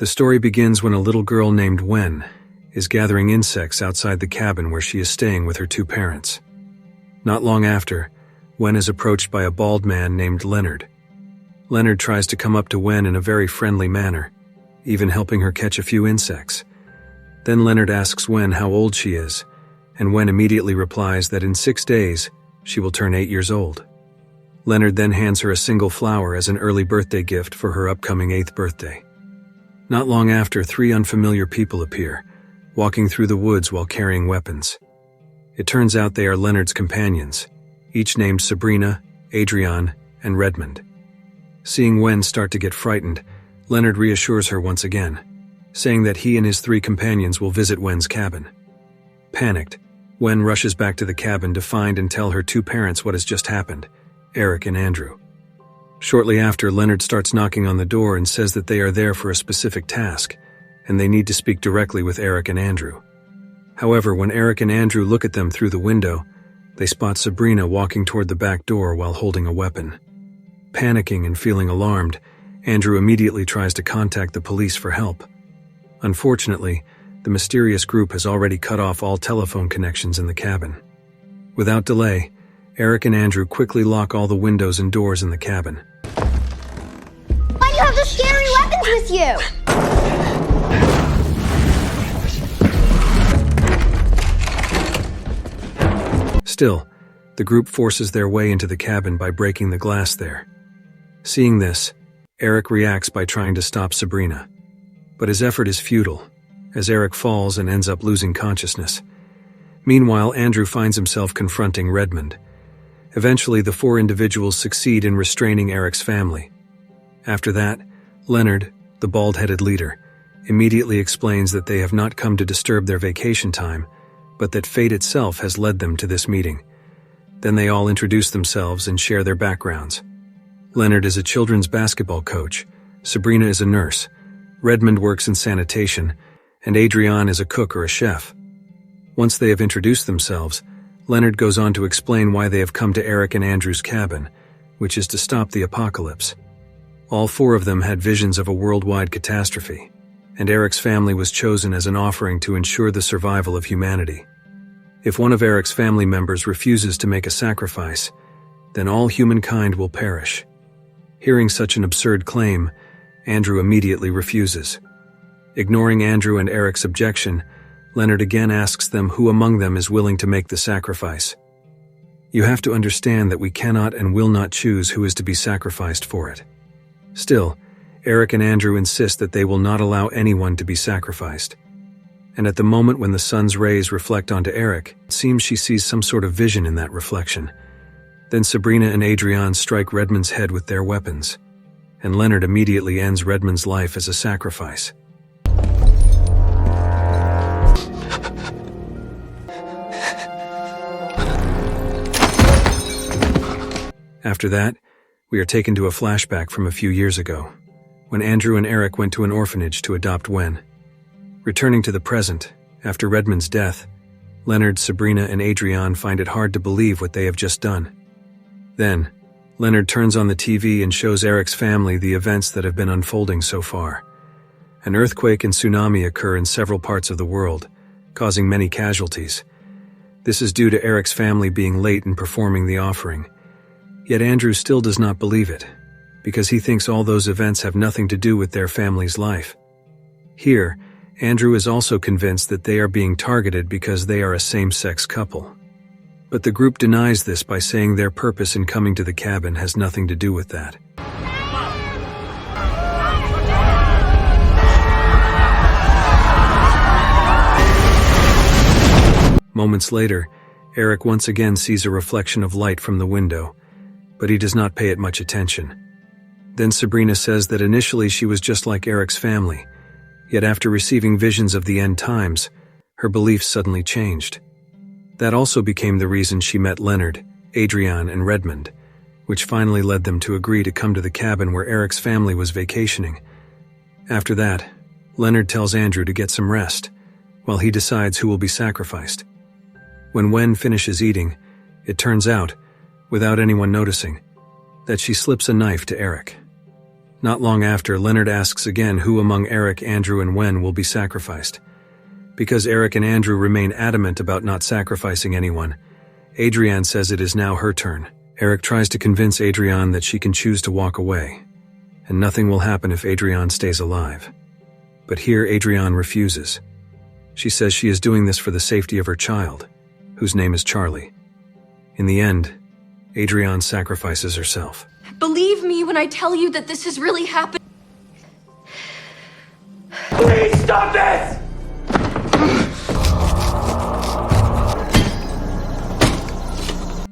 The story begins when a little girl named Wen is gathering insects outside the cabin where she is staying with her two parents. Not long after, Wen is approached by a bald man named Leonard. Leonard tries to come up to Wen in a very friendly manner, even helping her catch a few insects. Then Leonard asks Wen how old she is, and Wen immediately replies that in 6 days, she will turn 8 years old. Leonard then hands her a single flower as an early birthday gift for her upcoming 8th birthday. Not long after, 3 unfamiliar people appear, walking through the woods while carrying weapons. It turns out they are Leonard's companions, each named Sabrina, Adrian, and Redmond. Seeing Wen start to get frightened, Leonard reassures her once again, saying that he and his 3 companions will visit Wen's cabin. Panicked, Wen rushes back to the cabin to find and tell her 2 parents what has just happened, Eric and Andrew. Shortly after, Leonard starts knocking on the door and says that they are there for a specific task, and they need to speak directly with Eric and Andrew. However, when Eric and Andrew look at them through the window, they spot Sabrina walking toward the back door while holding a weapon. Panicking and feeling alarmed, Andrew immediately tries to contact the police for help. Unfortunately, the mysterious group has already cut off all telephone connections in the cabin. Without delay, Eric and Andrew quickly lock all the windows and doors in the cabin. Why do you have those scary weapons with you? Still, the group forces their way into the cabin by breaking the glass there. Seeing this, Eric reacts by trying to stop Sabrina. But his effort is futile, as Eric falls and ends up losing consciousness. Meanwhile, Andrew finds himself confronting Redmond. Eventually, the 4 individuals succeed in restraining Eric's family. After that, Leonard, the bald-headed leader, immediately explains that they have not come to disturb their vacation time, but that fate itself has led them to this meeting. Then they all introduce themselves and share their backgrounds. Leonard is a children's basketball coach, Sabrina is a nurse, Redmond works in sanitation, and Adrian is a cook or a chef. Once they have introduced themselves, Leonard goes on to explain why they have come to Eric and Andrew's cabin, which is to stop the apocalypse. All 4 of them had visions of a worldwide catastrophe, and Eric's family was chosen as an offering to ensure the survival of humanity. If one of Eric's family members refuses to make a sacrifice, then all humankind will perish. Hearing such an absurd claim, Andrew immediately refuses. Ignoring Andrew and Eric's objection, Leonard again asks them who among them is willing to make the sacrifice. You have to understand that we cannot and will not choose who is to be sacrificed for it. Still, Eric and Andrew insist that they will not allow anyone to be sacrificed. And at the moment when the sun's rays reflect onto Eric, it seems she sees some sort of vision in that reflection. Then Sabrina and Adrian strike Redmond's head with their weapons, and Leonard immediately ends Redmond's life as a sacrifice. After that, we are taken to a flashback from a few years ago, when Andrew and Eric went to an orphanage to adopt Wen. Returning to the present, after Redmond's death, Leonard, Sabrina, and Adrian find it hard to believe what they have just done. Then, Leonard turns on the TV and shows Eric's family the events that have been unfolding so far. An earthquake and tsunami occur in several parts of the world, causing many casualties. This is due to Eric's family being late in performing the offering. Yet Andrew still does not believe it, because he thinks all those events have nothing to do with their family's life. Here, Andrew is also convinced that they are being targeted because they are a same-sex couple. But the group denies this by saying their purpose in coming to the cabin has nothing to do with that. Moments later, Eric once again sees a reflection of light from the window, but he does not pay it much attention. Then Sabrina says that initially she was just like Eric's family, yet after receiving visions of the end times, her beliefs suddenly changed. That also became the reason she met Leonard, Adrian, and Redmond, which finally led them to agree to come to the cabin where Eric's family was vacationing. After that, Leonard tells Andrew to get some rest, while he decides who will be sacrificed. When Wen finishes eating, it turns out, without anyone noticing, that she slips a knife to Eric. Not long after, Leonard asks again who among Eric, Andrew, and Wen will be sacrificed. Because Eric and Andrew remain adamant about not sacrificing anyone, Adrienne says it is now her turn. Eric tries to convince Adrienne that she can choose to walk away, and nothing will happen if Adrienne stays alive. But here Adrienne refuses. She says she is doing this for the safety of her child, whose name is Charlie. In the end, Adrienne sacrifices herself. Believe me when I tell you that this has really happened. Please stop this!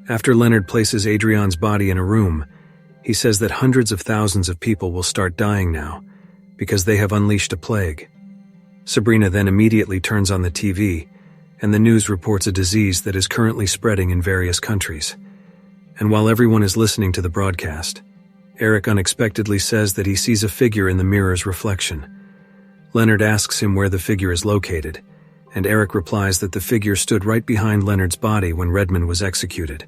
After Leonard places Adrienne's body in a room, he says that hundreds of thousands of people will start dying now because they have unleashed a plague. Sabrina then immediately turns on the TV, and the news reports a disease that is currently spreading in various countries. And while everyone is listening to the broadcast, Eric unexpectedly says that he sees a figure in the mirror's reflection. Leonard asks him where the figure is located, and Eric replies that the figure stood right behind Leonard's body when Redmond was executed.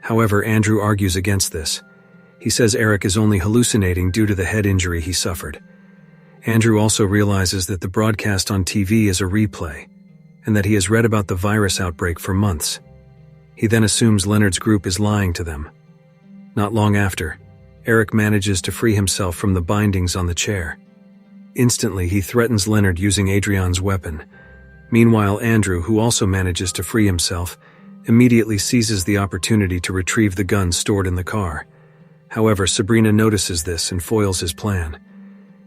However, Andrew argues against this. He says Eric is only hallucinating due to the head injury he suffered. Andrew also realizes that the broadcast on TV is a replay, and that he has read about the virus outbreak for months. He then assumes Leonard's group is lying to them. Not long after, Eric manages to free himself from the bindings on the chair. Instantly, he threatens Leonard using Adrienne's weapon. Meanwhile, Andrew, who also manages to free himself, immediately seizes the opportunity to retrieve the gun stored in the car. However, Sabrina notices this and foils his plan.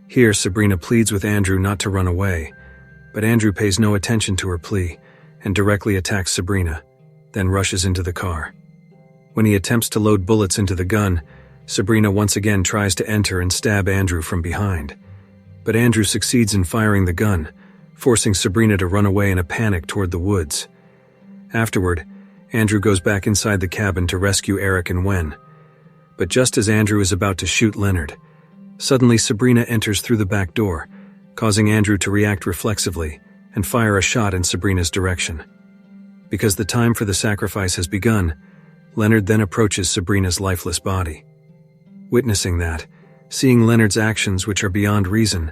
Here, Sabrina pleads with Andrew not to run away, but Andrew pays no attention to her plea and directly attacks Sabrina, then rushes into the car. When he attempts to load bullets into the gun, Sabrina once again tries to enter and stab Andrew from behind. But Andrew succeeds in firing the gun, forcing Sabrina to run away in a panic toward the woods. Afterward, Andrew goes back inside the cabin to rescue Eric and Wen. But just as Andrew is about to shoot Leonard, suddenly Sabrina enters through the back door, causing Andrew to react reflexively and fire a shot in Sabrina's direction. Because the time for the sacrifice has begun, Leonard then approaches Sabrina's lifeless body. Witnessing that, seeing Leonard's actions which are beyond reason,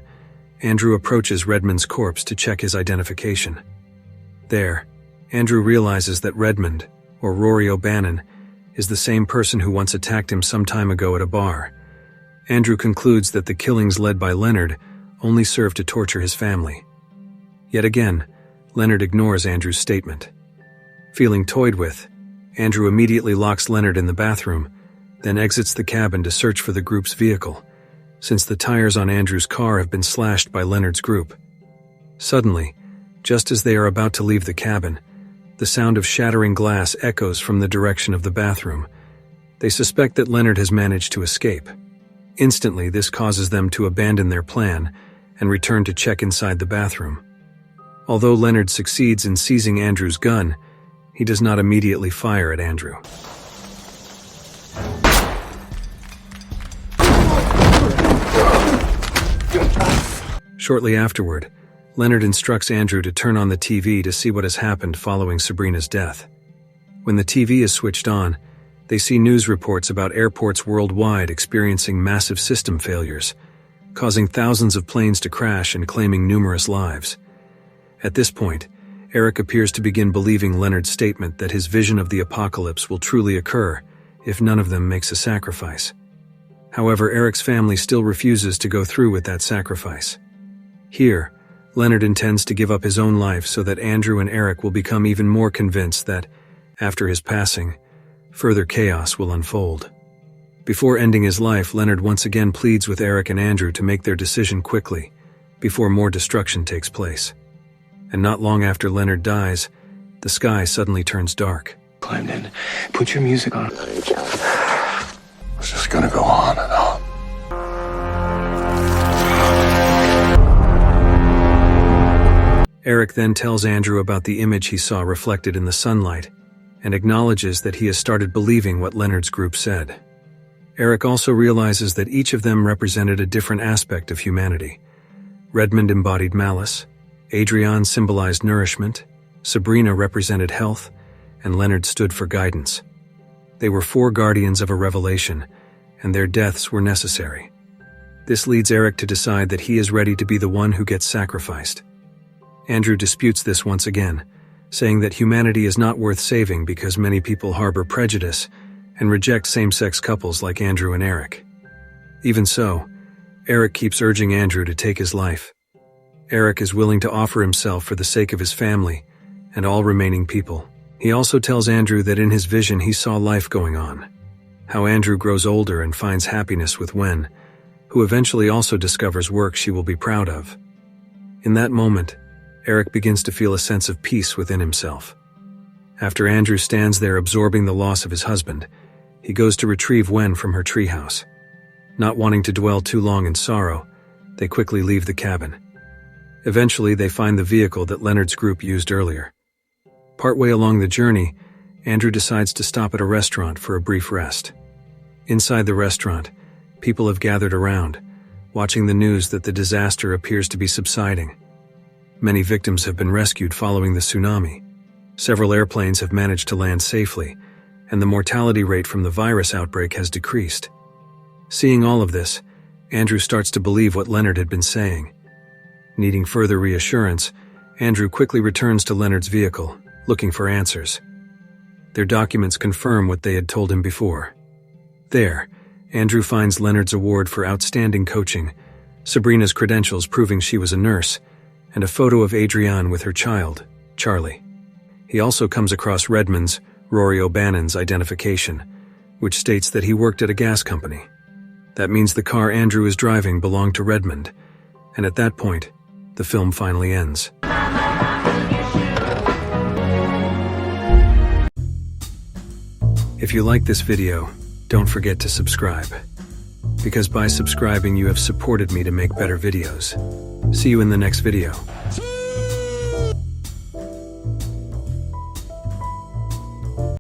Andrew approaches Redmond's corpse to check his identification. There, Andrew realizes that Redmond, or Rory O'Bannon, is the same person who once attacked him some time ago at a bar. Andrew concludes that the killings led by Leonard only serve to torture his family. Yet again, Leonard ignores Andrew's statement. Feeling toyed with, Andrew immediately locks Leonard in the bathroom, then exits the cabin to search for the group's vehicle, since the tires on Andrew's car have been slashed by Leonard's group. Suddenly, just as they are about to leave the cabin, the sound of shattering glass echoes from the direction of the bathroom. They suspect that Leonard has managed to escape. Instantly, this causes them to abandon their plan and return to check inside the bathroom. Although Leonard succeeds in seizing Andrew's gun, he does not immediately fire at Andrew. Shortly afterward, Leonard instructs Andrew to turn on the TV to see what has happened following Sabrina's death. When the TV is switched on, they see news reports about airports worldwide experiencing massive system failures, causing thousands of planes to crash and claiming numerous lives. At this point, Eric appears to begin believing Leonard's statement that his vision of the apocalypse will truly occur if none of them makes a sacrifice. However, Eric's family still refuses to go through with that sacrifice. Here, Leonard intends to give up his own life so that Andrew and Eric will become even more convinced that, after his passing, further chaos will unfold. Before ending his life, Leonard once again pleads with Eric and Andrew to make their decision quickly, before more destruction takes place. And not long after Leonard dies, the sky suddenly turns dark. Climbed in. Put your music on. It's just gonna go on and on. Eric then tells Andrew about the image he saw reflected in the sunlight and acknowledges that he has started believing what Leonard's group said. Eric also realizes that each of them represented a different aspect of humanity. Redmond embodied malice, Adrienne symbolized nourishment, Sabrina represented health, and Leonard stood for guidance. They were four guardians of a revelation, and their deaths were necessary. This leads Eric to decide that he is ready to be the one who gets sacrificed. Andrew disputes this once again, saying that humanity is not worth saving because many people harbor prejudice and reject same-sex couples like Andrew and Eric. Even so, Eric keeps urging Andrew to take his life. Eric is willing to offer himself for the sake of his family and all remaining people. He also tells Andrew that in his vision he saw life going on, how Andrew grows older and finds happiness with Wen, who eventually also discovers work she will be proud of. In that moment, Eric begins to feel a sense of peace within himself. After Andrew stands there absorbing the loss of his husband, he goes to retrieve Wen from her treehouse. Not wanting to dwell too long in sorrow, they quickly leave the cabin. Eventually, they find the vehicle that Leonard's group used earlier. Partway along the journey, Andrew decides to stop at a restaurant for a brief rest. Inside the restaurant, people have gathered around, watching the news that the disaster appears to be subsiding. Many victims have been rescued following the tsunami. Several airplanes have managed to land safely, and the mortality rate from the virus outbreak has decreased. Seeing all of this, Andrew starts to believe what Leonard had been saying. Needing further reassurance, Andrew quickly returns to Leonard's vehicle, looking for answers. Their documents confirm what they had told him before. There, Andrew finds Leonard's award for outstanding coaching, Sabrina's credentials proving she was a nurse, and a photo of Adrienne with her child, Charlie. He also comes across Redmond's, Rory O'Bannon's identification, which states that he worked at a gas company. That means the car Andrew is driving belonged to Redmond, and at that point, the film finally ends. If you like this video, don't forget to subscribe. Because by subscribing you have supported me to make better videos. See you in the next video.